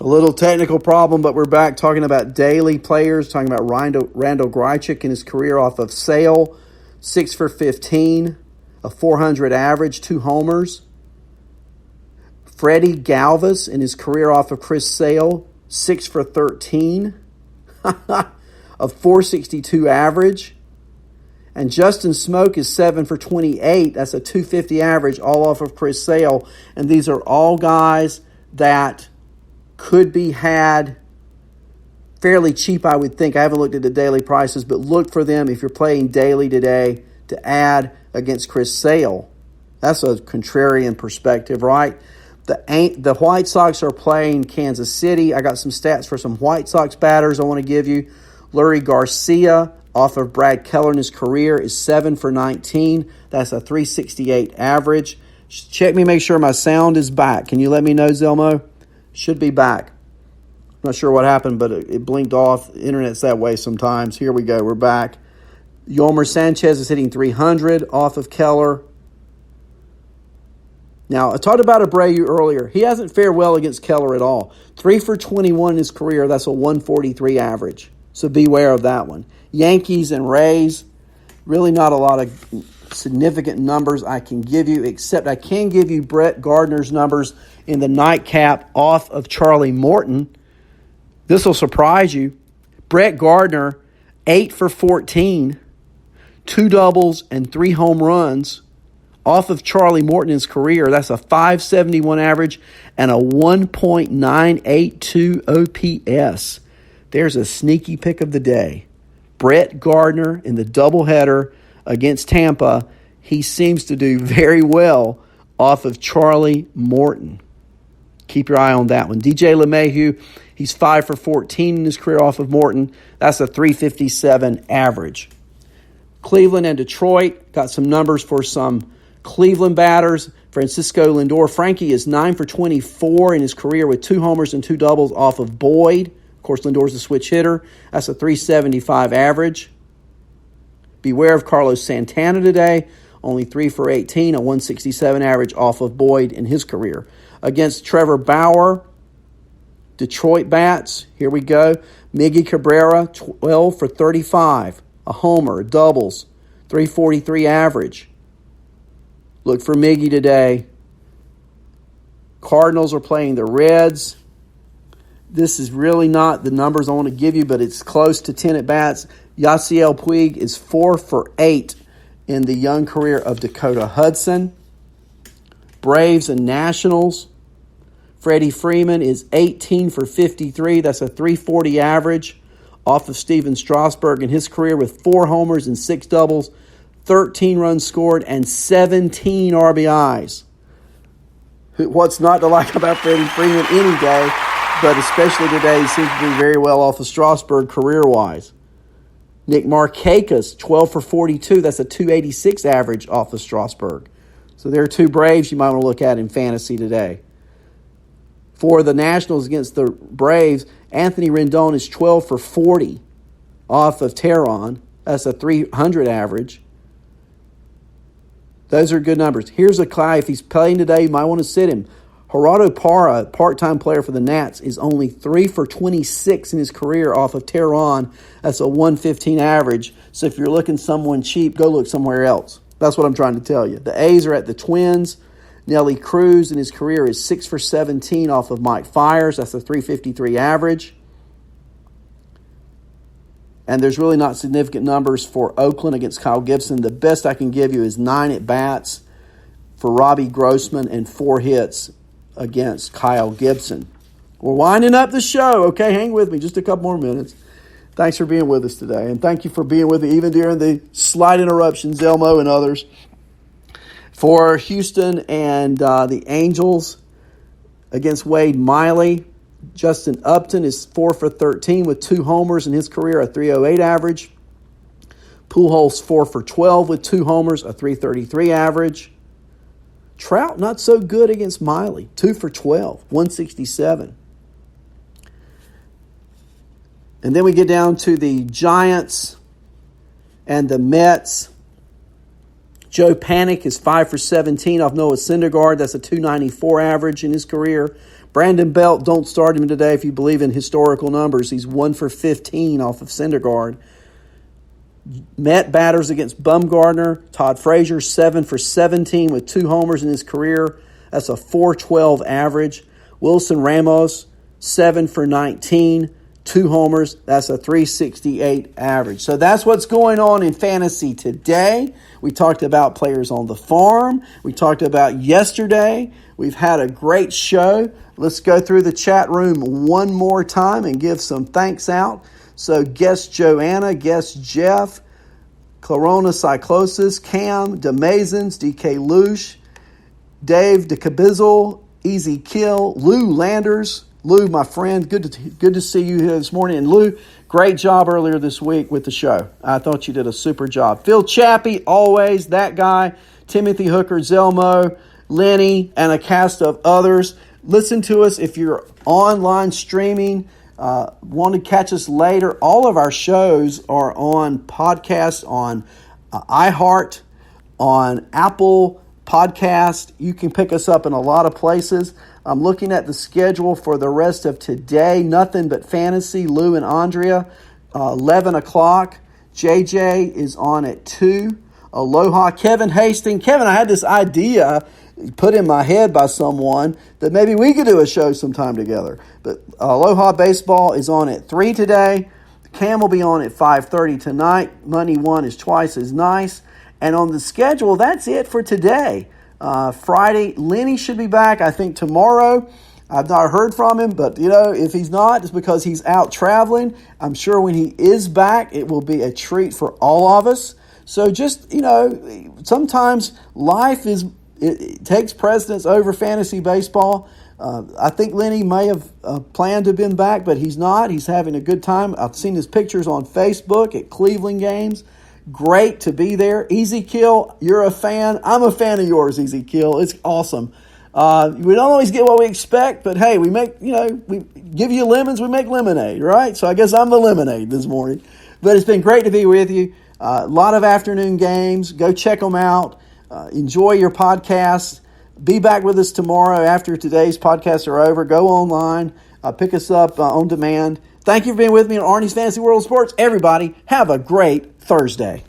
A little technical problem, but we're back talking about daily players, talking about Randall Grichuk in his career off of Sale, 6 for 15, a 400 average, 2 homers. Freddie Galvis in his career off of Chris Sale, 6 for 13, a 462 average. And Justin Smoke is 7 for 28. That's a 250 average, all off of Chris Sale. And these are all guys that could be had fairly cheap, I would think. I haven't looked at the daily prices, but look for them if you're playing daily today to add against Chris Sale. That's a contrarian perspective, right? The White Sox are playing Kansas City. I got some stats for some White Sox batters I want to give you. Leury Garcia off of Brad Keller in his career is 7 for 19. That's a 368 average. Check me, make sure my sound is back. Can you let me know, Zelmo? Should be back. I'm not sure what happened, but it blinked off. The internet's that way sometimes. Here we go. We're back. Yolmer Sanchez is hitting 300 off of Keller. Now, I talked about Abreu earlier. He hasn't fared well against Keller at all. 3 for 21 in his career. That's a 143 average. So beware of that one. Yankees and Rays, really not a lot of significant numbers I can give you, except I can give you Brett Gardner's numbers in the nightcap off of Charlie Morton. This will surprise you. Brett Gardner, 8 for 14, 2 doubles and 3 home runs off of Charlie Morton's career. That's a 571 average and a 1.982 OPS. There's a sneaky pick of the day. Brett Gardner in the doubleheader against Tampa. He seems to do very well off of Charlie Morton. Keep your eye on that one. DJ LeMahieu, he's 5 for 14 in his career off of Morton. That's a 357 average. Cleveland and Detroit, got some numbers for some Cleveland batters. Francisco Lindor. Frankie is 9 for 24 in his career with 2 homers and 2 doubles off of Boyd. Of course, Lindor's a switch hitter. That's a 375 average. Beware of Carlos Santana today. Only 3 for 18, a 167 average off of Boyd in his career. Against Trevor Bauer, Detroit bats, here we go. Miggy Cabrera, 12 for 35, a homer, doubles, 343 average. Look for Miggy today. Cardinals are playing the Reds. This is really not the numbers I want to give you, but it's close to 10 at-bats. Yasiel Puig is 4 for 8 in the young career of Dakota Hudson. Braves and Nationals. Freddie Freeman is 18 for 53. That's a 340 average off of Steven Strasburg in his career with 4 homers and 6 doubles, 13 runs scored, and 17 RBIs. What's not to like about Freddie Freeman any day, but especially today, he seems to do very well off of Strasburg career-wise. Nick Markakis, 12 for 42. That's a 286 average off of Strasburg. So there are 2 Braves you might want to look at in fantasy today. For the Nationals against the Braves, Anthony Rendon is 12 for 40 off of Teheran. That's a 300 average. Those are good numbers. Here's a guy, if he's playing today, you might want to sit him. Gerardo Parra, part-time player for the Nats, is only 3 for 26 in his career off of Teheran. That's a 115 average. So if you're looking someone cheap, go look somewhere else. That's what I'm trying to tell you. The A's are at the Twins. Nelly Cruz in his career is 6 for 17 off of Mike Fiers. That's a 353 average. And there's really not significant numbers for Oakland against Kyle Gibson. The best I can give you is 9 at-bats for Robbie Grossman and 4 hits against Kyle Gibson. We're winding up the show, okay? Hang with me just a couple more minutes. Thanks for being with us today. And thank you for being with me even during the slight interruptions, Elmo and others. For Houston and the Angels against Wade Miley, Justin Upton is 4 for 13 with 2 homers in his career, a 308 average. Pujols 4 for 12 with 2 homers, a 333 average. Trout not so good against Miley, 2 for 12, 167. And then we get down to the Giants and the Mets. Joe Panik is 5 for 17 off Noah Syndergaard. That's a 294 average in his career. Brandon Belt, don't start him today if you believe in historical numbers. He's 1 for 15 off of Syndergaard. Met batters against Bumgarner. Todd Frazier, 7 for 17 with 2 homers in his career. That's a .412 average. Wilson Ramos, 7 for 19, 2 homers. That's a .368 average. So that's what's going on in fantasy today. We talked about players on the farm. We talked about yesterday. We've had a great show. Let's go through the chat room one more time and give some thanks out. So guest Joanna, guest Jeff, Clarona Cyclosis, Cam, DeMazins, DK Lush, Dave DeCabizzle, Easy Kill, Lou Landers. Lou, my friend, good to see you here this morning. And Lou, great job earlier this week with the show. I thought you did a super job. Phil Chappie, always, that guy. Timothy Hooker, Zelmo, Lenny, and a cast of others. Listen to us if you're online streaming. Want to catch us later. All of our shows are on podcasts on iHeart, on Apple Podcast. You can pick us up in a lot of places. I'm looking at the schedule for the rest of today. Nothing but fantasy. Lou and Andrea, 11 o'clock. JJ is on at 2. Aloha. Kevin Hastings. Kevin, I had this idea put in my head by someone that maybe we could do a show sometime together. But Aloha Baseball is on at 3 today. Cam will be on at 5:30 tonight. Money One is twice as nice. And on the schedule, that's it for today. Friday, Lenny should be back, I think, tomorrow. I've not heard from him, but, if he's not, it's because he's out traveling. I'm sure when he is back, it will be a treat for all of us. So just, sometimes life it takes precedence over fantasy baseball. I think Lenny may have planned to have been back, but he's not. He's having a good time. I've seen his pictures on Facebook at Cleveland games. Great to be there. Easy Kill, you're a fan. I'm a fan of yours, Easy Kill. It's awesome. We don't always get what we expect, but hey, we give you lemons, we make lemonade, right? So I guess I'm the lemonade this morning. But it's been great to be with you. A lot of afternoon games. Go check them out. Enjoy your podcast. Be back with us tomorrow after today's podcasts are over. Go online. Pick us up on demand. Thank you for being with me on Arnie's Fantasy World of Sports. Everybody, have a great Thursday.